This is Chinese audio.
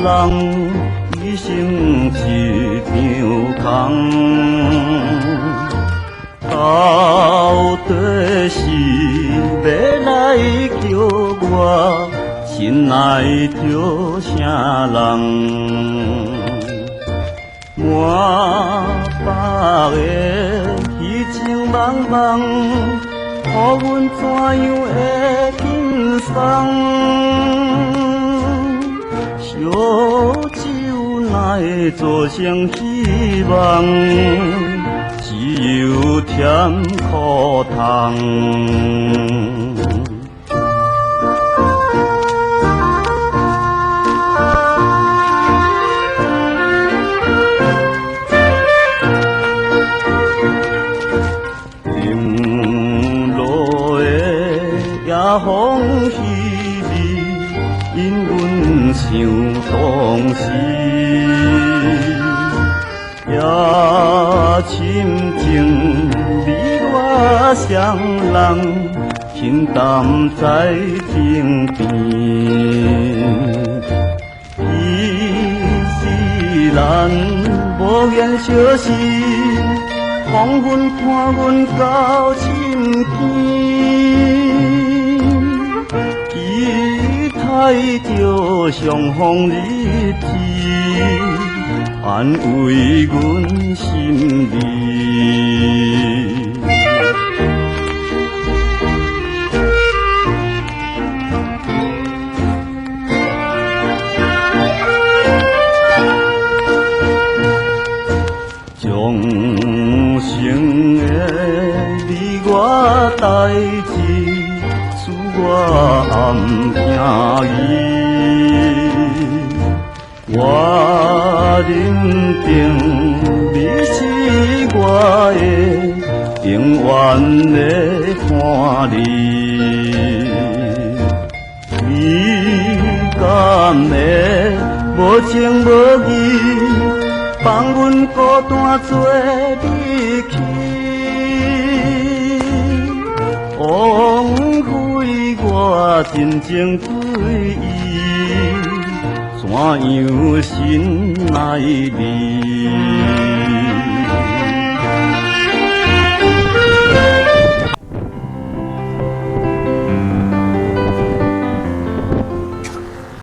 人一生一场空，到底是要来叫我亲爱着啥人？满腹的虚情茫茫，予阮怎样会轻松？烧酒哪会做成希望？只有甜苦汤。夜风淅沥，因阮想当时，夜深情你我双人轻淡在旁边。既然无缘相识，黄昏看阮到深更。期待着相逢日子，安慰阮心里。众生的你我代志，使我暗惊疑。我认定你是我的永远的伴侣，你敢会无情无义？放阮孤单做离去，枉费我真情对伊，怎样心来离？